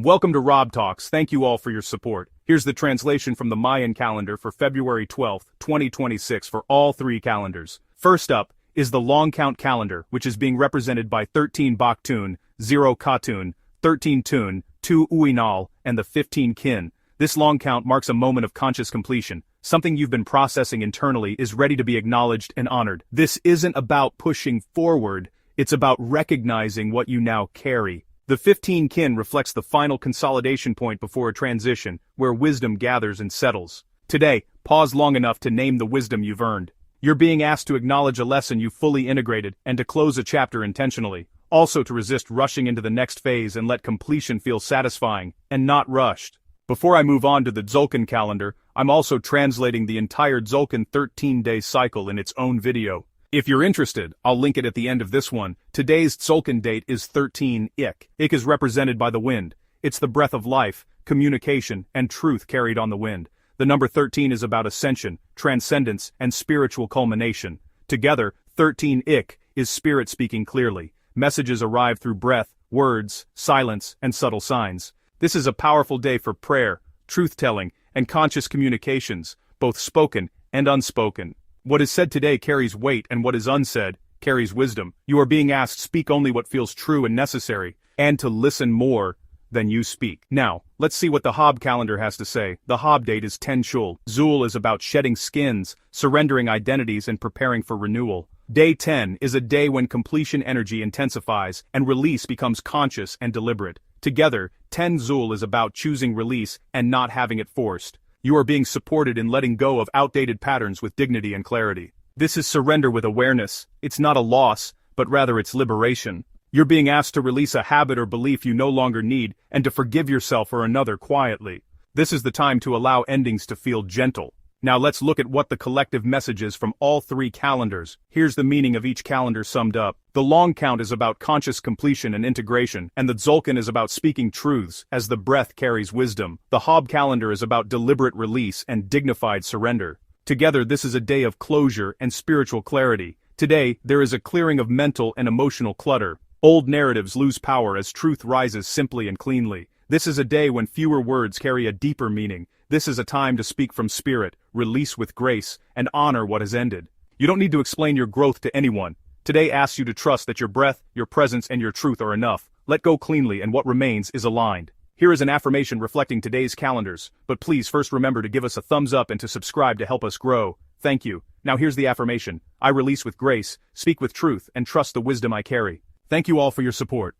Welcome to Rob Talks. Thank you all for your support. Here's the translation from the Mayan calendar for February 12, 2026 for all three calendars. First up is the long count calendar, which is being represented by 13 Baktun, 0 Katun, 13 Tun, 2 Uinal, and the 15 Kin. This long count marks a moment of conscious completion. Something you've been processing internally is ready to be acknowledged and honored. This isn't about pushing forward, it's about recognizing what you now carry. The 15 Kin reflects the final consolidation point before a transition, where wisdom gathers and settles. Today, pause long enough to name the wisdom you've earned. You're being asked to acknowledge a lesson you fully integrated and to close a chapter intentionally. Also to resist rushing into the next phase and let completion feel satisfying and not rushed. Before I move on to the Tzolk'in calendar, I'm also translating the entire Tzolk'in 13-day cycle in its own video. If you're interested, I'll link it at the end of this one. Today's Tzolk'in date is 13 Ik. Ik is represented by the wind. It's the breath of life, communication, and truth carried on the wind. The number 13 is about ascension, transcendence, and spiritual culmination. Together, 13 Ik is spirit speaking clearly. Messages arrive through breath, words, silence, and subtle signs. This is a powerful day for prayer, truth-telling, and conscious communications, both spoken and unspoken. What is said today carries weight, and what is unsaid carries wisdom. You are being asked to speak only what feels true and necessary, and to listen more than you speak. Now, let's see what the Hob calendar has to say. The Hob date is 10 Shul. Zul is about shedding skins, surrendering identities, and preparing for renewal. Day 10 is a day when completion energy intensifies, and release becomes conscious and deliberate. Together, 10 Zul is about choosing release and not having it forced. You are being supported in letting go of outdated patterns with dignity and clarity. This is surrender with awareness. It's not a loss, but rather it's liberation. You're being asked to release a habit or belief you no longer need and to forgive yourself or another quietly. This is the time to allow endings to feel gentle. Now let's look at what the collective message is from all three calendars. Here's the meaning of each calendar summed up. The long count is about conscious completion and integration, and the Tzolk'in is about speaking truths, as the breath carries wisdom. The Hob calendar is about deliberate release and dignified surrender. Together, this is a day of closure and spiritual clarity. Today, there is a clearing of mental and emotional clutter. Old narratives lose power as truth rises simply and cleanly. This is a day when fewer words carry a deeper meaning. This is a time to speak from spirit, release with grace, and honor what has ended. You don't need to explain your growth to anyone. Today asks you to trust that your breath, your presence, and your truth are enough. Let go cleanly, and what remains is aligned. Here is an affirmation reflecting today's calendars, but please first remember to give us a thumbs up and to subscribe to help us grow. Thank you. Now here's the affirmation. I release with grace, speak with truth, and trust the wisdom I carry. Thank you all for your support.